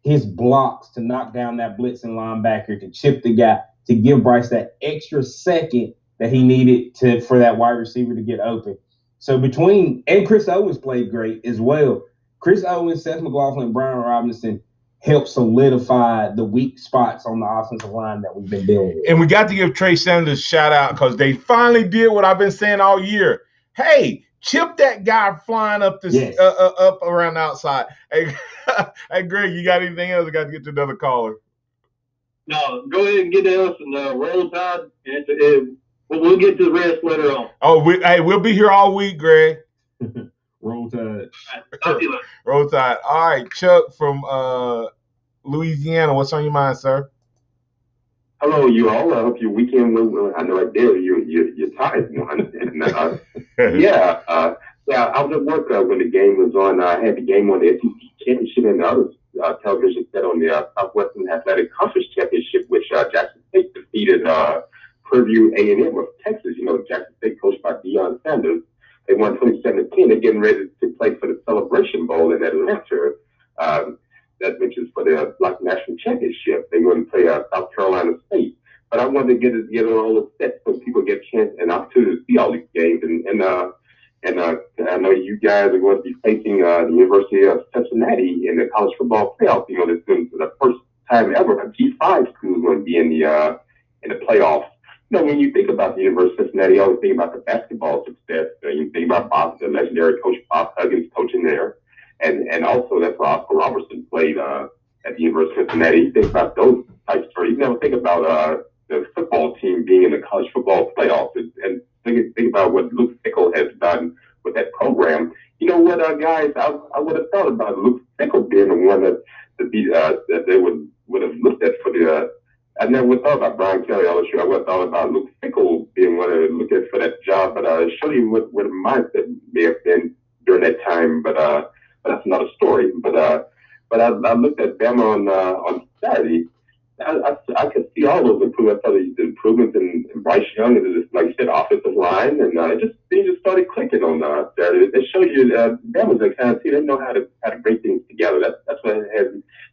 his blocks to knock down that blitzing linebacker, to chip the guy, to give Bryce that extra second that he needed for that wide receiver to get open. So and Chris Owens played great as well. Chris Owens, Seth McLaughlin, and Brian Robinson helped solidify the weak spots on the offensive line that we've been dealing with. And we got to give Trey Sanders a shout out because they finally did what I've been saying all year. Hey, chip that guy flying up up around the outside. Hey, hey, Greg, you got anything else? I got to get to another caller. No, go ahead and get us and Roll Tide, and we'll get to the rest later on. Oh, we'll be here all week, Greg. Roll Tide. Roll Tide. All right, Chuck from Louisiana. What's on your mind, sir? Hello, you all. I hope your weekend was. I know right there you're tired one. And, yeah, I was at work when the game was on. I had the game on the SEC Championship and the other television set on the Southwestern Athletic Conference Championship, which Jackson State defeated Purdue A&M of Texas. You know, Jackson State coached by Deion Sanders. They won 27-10. They're getting ready to play for the Celebration Bowl in Atlanta. That mentions for the Black National Championship. They're going to play South Carolina State. But I wanted to get it all the set so people get a chance and opportunity to see all these games. And I know you guys are going to be facing the University of Cincinnati in the college football playoff. You know, this is the first time ever a G5 school is going to be in the playoffs. You know, when you think about the University of Cincinnati, you always think about the basketball success. You think about Bob, the legendary coach Bob Huggins coaching there. And also that's where Oscar Robertson played at the University of Cincinnati. You think about those types of stories. You never think about the football team being in the college football playoffs. And think about what Luke Fickell has done with that program. You know what, guys, I would have thought about Luke Fickell being the one that they would have looked at for the I never would have thought about Brian Kelly. I would have thought about Luke Fickell being one to look at for that job. But I'll show you what the mindset may have been during that time. But that's another story. But I looked at Bama on Saturday. I could see all those improvements. I saw the improvements in Bryce Young and just, like you said, offensive line, and things just started clicking on Saturday. They showed you Bama's that kind of team. They know how to bring things together. That's what has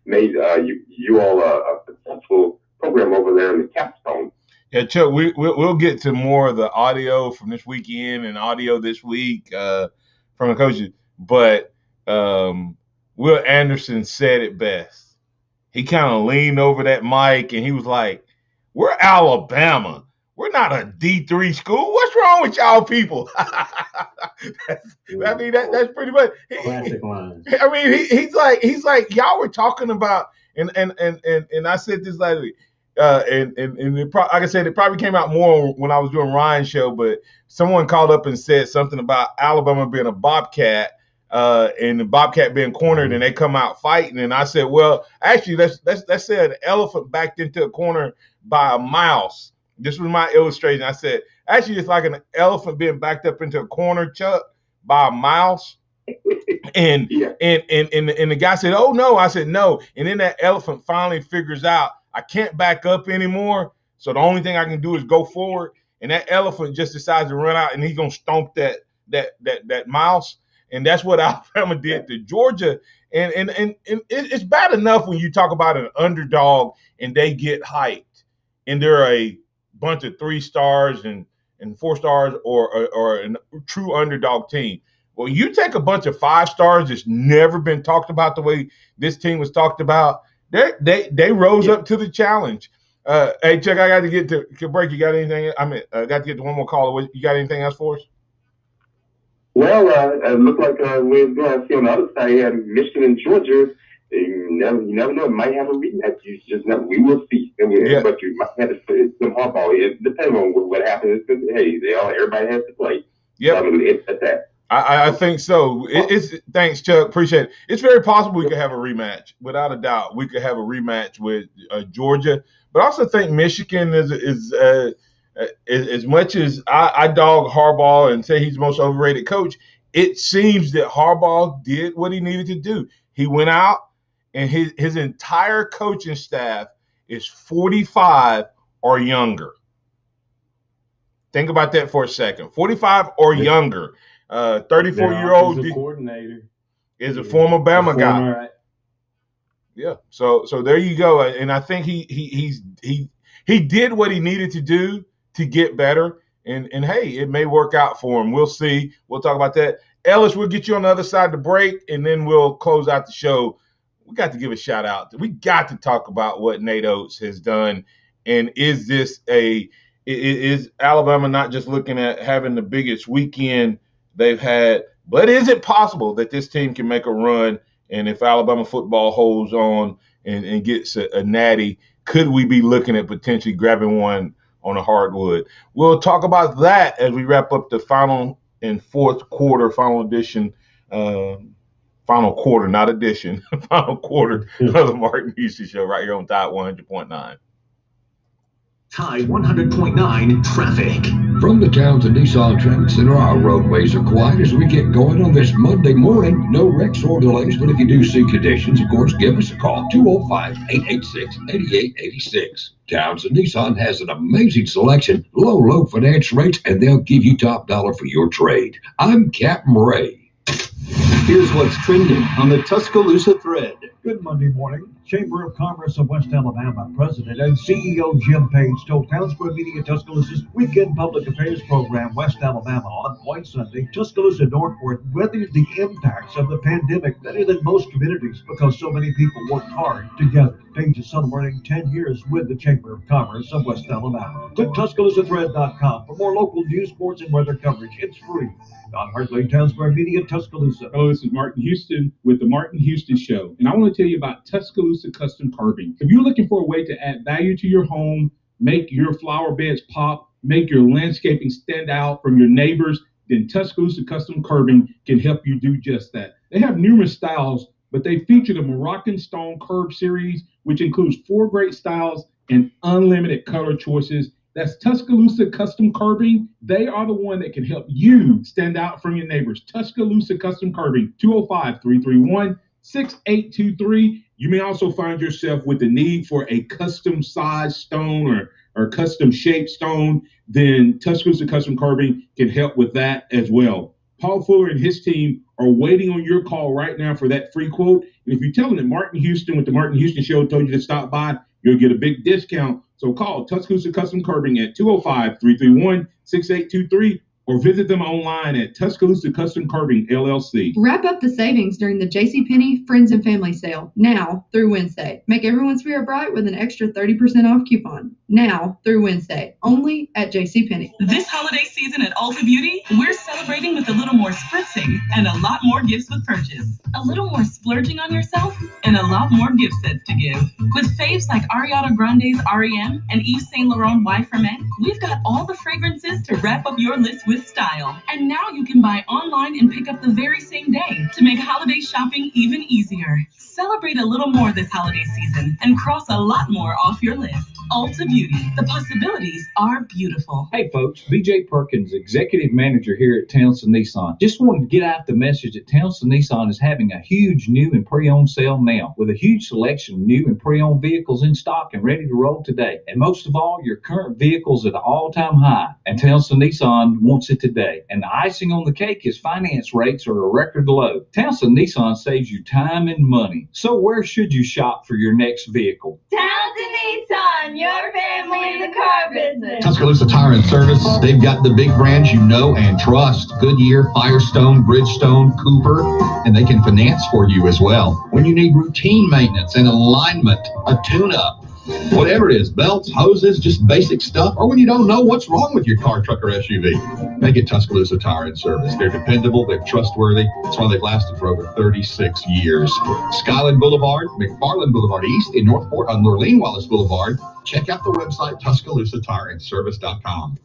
made you all a successful program over there in the capstone. Yeah, Chuck, we'll get to more of the audio from this weekend and audio this week from the coaches, but Will Anderson said it best. He kind of leaned over that mic and he was like, "We're Alabama. We're not a D3 school. What's wrong with y'all people?" That's pretty much classic line. I mean, he's like, y'all were talking about, and I said this last week, and like I said, it probably came out more when I was doing Ryan's show, but someone called up and said something about Alabama being a Bobcat. And the Bobcat being cornered, and they come out fighting. And I said, well, actually, let's say an elephant backed into a corner by a mouse. This was my illustration. I said, actually, it's like an elephant being backed up into a corner, Chuck, by a mouse. And the guy said, oh no. I said, no. And then that elephant finally figures out I can't back up anymore. So the only thing I can do is go forward. And that elephant just decides to run out, and he's gonna stomp that mouse. And that's what Alabama did to Georgia. And it's bad enough when you talk about an underdog and they get hyped and they're a bunch of 3 stars and 4 stars or a true underdog team. Well, you take a bunch of 5 stars that's never been talked about the way this team was talked about. They rose up to the challenge. Hey, Chuck, I got to get to break. You got anything? I got to get to one more caller. You got anything else for us? Well, it looked like we're going to see on the other side. You had Michigan and Georgia. You never know. It might have a rematch. You just never. We will see. But you might have to put some hardball. It depends on what happens. Hey, everybody has to play. Yeah, it's at that. I think so. Thanks, Chuck. Appreciate it. It's very possible we could have a rematch. Without a doubt, we could have a rematch with Georgia. But I also think Michigan is as much as I dog Harbaugh and say he's the most overrated coach, it seems that Harbaugh did what he needed to do. He went out, and his entire coaching staff is 45 or younger. Think about that for a second. 45 or younger. 34-year-old coordinator. is a former Bama guy. Former, Yeah. So there you go. And I think he did what he needed to do to get better. And hey, it may work out for him. We'll see. We'll talk about that. Ellis, we'll get you on the other side of the break, and then we'll close out the show. We got to give a shout out. We got to talk about what Nate Oates has done. And is Alabama not just looking at having the biggest weekend they've had, but is it possible that this team can make a run? And if Alabama football holds on and gets a natty, could we be looking at potentially grabbing one on a hardwood? We'll talk about that as we wrap up the final and fourth quarter, final edition, final quarter, not edition, final quarter of the Martin Houston Show right here on Tide 100.9. Tide 100.9 traffic. From the Townsend Nissan Traffic Center, our roadways are quiet as we get going on this Monday morning. No wrecks or delays, but if you do see conditions, of course, give us a call, 205-886-8886. Townsend Nissan has an amazing selection, low finance rates, and they'll give you top dollar for your trade. I'm Captain Ray. Here's what's trending on the Tuscaloosa thread. Good Monday morning. Chamber of Commerce of West Alabama President and CEO Jim Page told Town Square Media Tuscaloosa's weekend public affairs program, West Alabama on Point Sunday, Tuscaloosa Northward weathered the impacts of the pandemic better than most communities because so many people worked hard together. Page is celebrating 10 years with the Chamber of Commerce of West Alabama. Click TuscaloosaThread.com for more local news, sports, and weather coverage. It's free. Don Hartley, Town Square Media, Tuscaloosa. Hello, this is Martin Houston with the Martin Houston Show, and I want to tell you about Tuscaloosa Custom Curbing. If you're looking for a way to add value to your home, make your flower beds pop, make your landscaping stand out from your neighbors, then Tuscaloosa Custom Curbing can help you do just that. They have numerous styles, but they feature the Moroccan Stone Curb series, which includes 4 great styles and unlimited color choices. That's Tuscaloosa Custom Curbing. They are the one that can help you stand out from your neighbors. Tuscaloosa Custom Curbing, 205-331-6823. You may also find yourself with the need for a custom size stone or custom shaped stone. Then Tuscaloosa Custom Curbing can help with that as well. Paul Fuller and his team are waiting on your call right now for that free quote. And if you tell them that Martin Houston with the Martin Houston Show told you to stop by, you'll get a big discount. So call Tuscaloosa Custom Curbing at 205-331-6823 or visit them online at Tuscaloosa Custom Curbing, LLC. Wrap up the savings during the JCPenney Friends and Family Sale, now through Wednesday. Make everyone's spirit bright with an extra 30% off coupon, now through Wednesday, only at JCPenney. This holiday season at Ulta Beauty, we're celebrating with a little more spritzing and a lot more gifts with purchase. A little more splurging on yourself and a lot more gift sets to give. With faves like Ariana Grande's R.E.M. and Yves Saint Laurent Y for Men, we've got all the fragrances to wrap up your list with style. And now you can buy online and pick up the very same day to make holiday shopping even easier. Celebrate a little more this holiday season and cross a lot more off your list. Ulta Beauty. The possibilities are beautiful. Hey folks, BJ Perkins, Executive Manager here at Townsend Nissan. Just wanted to get out the message that Townsend Nissan is having a huge new and pre-owned sale now with a huge selection of new and pre-owned vehicles in stock and ready to roll today. And most of all, your current vehicles at an all-time high. And Townsend Nissan wants it today. And the icing on the cake is finance rates are a record low. Townsend Nissan saves you time and money. So where should you shop for your next vehicle? Townsend Nissan, your family in the car business. Tuscaloosa Tire and Service, they've got the big brands you know and trust. Goodyear, Firestone, Bridgestone, Cooper, and they can finance for you as well. When you need routine maintenance and alignment, a tune-up, whatever it is, belts, hoses, just basic stuff, or when you don't know what's wrong with your car, truck, or SUV, make it Tuscaloosa Tire and Service. They're dependable, they're trustworthy. That's why they've lasted for over 36 years. Skyland Boulevard, McFarland Boulevard East in Northport on Lurleen Wallace Boulevard. Check out the website, TuscaloosaTireandService.com.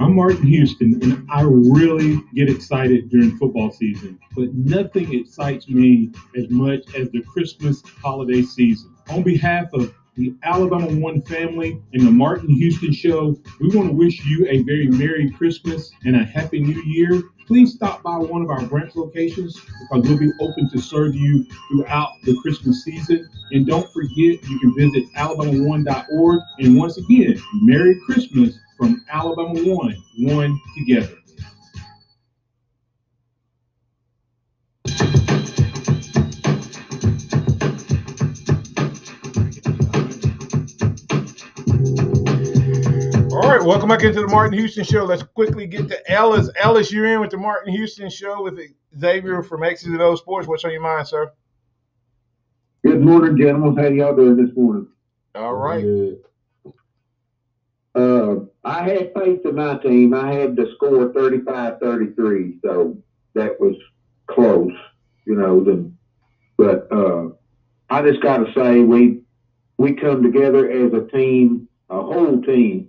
I'm Martin Houston, and I really get excited during football season, but nothing excites me as much as the Christmas holiday season. On behalf of the Alabama One family and the Martin Houston Show, we want to wish you a very Merry Christmas and a Happy New Year. Please stop by one of our branch locations because we'll be open to serve you throughout the Christmas season. And don't forget, you can visit alabama1.org. And once again, Merry Christmas from Alabama One together. right, welcome back into the Martin Houston Show. Let's quickly get to Ellis. Ellis, you're in with the Martin Houston Show with Xavier from X's and O Sports. What's on your mind, sir? Good morning, gentlemen. How y'all doing this morning? All right. I had faith in my team. I had the score 35-33, so that was close, you know. But I just got to say we come together as a team, a whole team,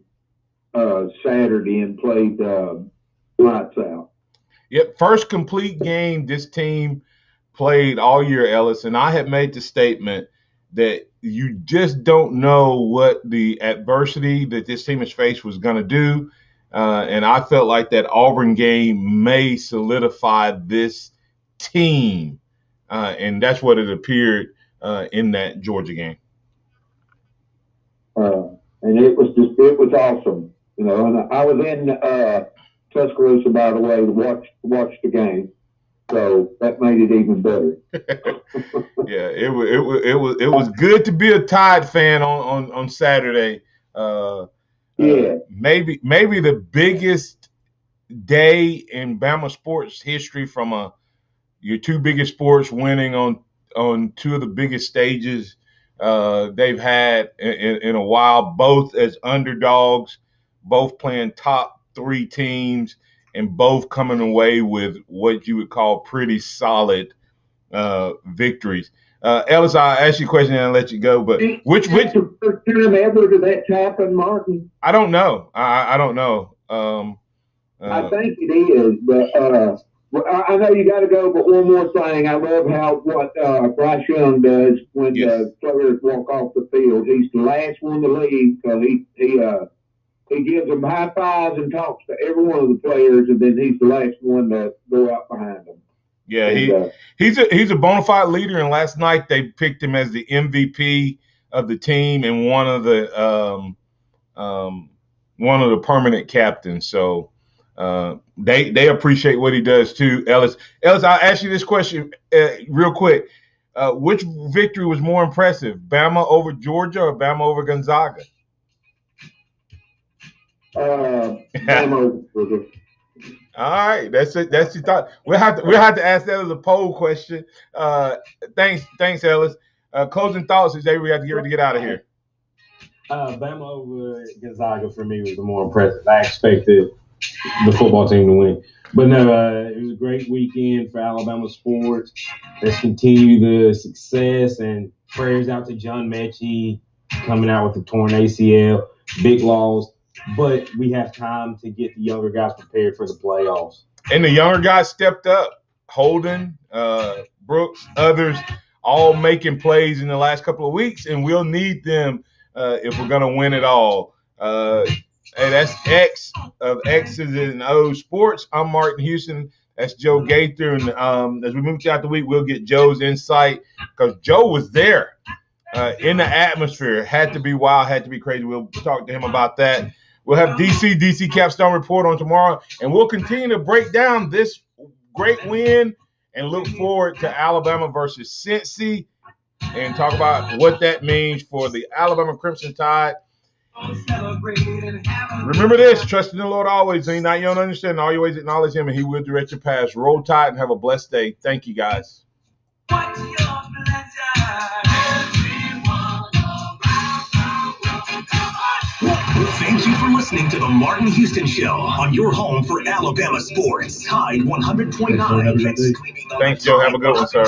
Saturday and played lights out. Yep, first complete game this team played all year, Ellis, and I had made the statement that you just don't know what the adversity that this team has faced was going to do, and I felt like that Auburn game may solidify this team, and that's what it appeared in that Georgia game. And it was awesome, you know. And I was in Tuscaloosa, by the way, to watch the game, so that made it even better. Yeah, it was good to be a Tide fan on Saturday. Maybe the biggest day in Bama sports history from your two biggest sports winning on two of the biggest stages they've had in a while, both as underdogs, both playing top three teams, and both coming away with what you would call pretty solid victories. Ellis, I'll ask you a question and I'll let you go. But which the first time ever did that happen, Martin? I don't know. I don't know. I think it is, but I know you got to go. But one more thing, I love what Bryce Young does when the players walk off the field. He's the last one to leave because he gives them high fives and talks to every one of the players, and then he's the last one to go out behind them. Yeah, he's a bona fide leader, and last night they picked him as the MVP of the team and one of the permanent captains. So they appreciate what he does too. Ellis, I'll ask you this question real quick: which victory was more impressive, Bama over Georgia or Bama over Gonzaga? Bama over. All right, that's it. That's your thought. We'll have to ask that as a poll question. Thanks, Ellis. Closing thoughts, Xavier. We have to get ready to get out of here. Bama over Gonzaga for me was the more impressive. I expected the football team to win, but no, it was a great weekend for Alabama sports. Let's continue the success, and prayers out to John Mechie coming out with the torn ACL. Big loss. But we have time to get the younger guys prepared for the playoffs. And the younger guys stepped up. Holden, Brooks, others, all making plays in the last couple of weeks, and we'll need them if we're going to win it all. Hey, that's X of X's and O Sports. I'm Martin Houston. That's Joe Gaither. And as we move throughout the week, we'll get Joe's insight because Joe was there in the atmosphere. Had to be wild, had to be crazy. We'll talk to him about that. We'll have DC Capstone Report on tomorrow, and we'll continue to break down this great win and look forward to Alabama versus Cincy and talk about what that means for the Alabama Crimson Tide. Remember this, trust in the Lord always, and not your own understanding. All your ways acknowledge him, and he will direct your paths. Roll Tide and have a blessed day. Thank you, guys. Thank you for listening to the Martin Houston Show on your home for Alabama sports. Tide 100.9. Thanks, Joe. Have a good one, sir.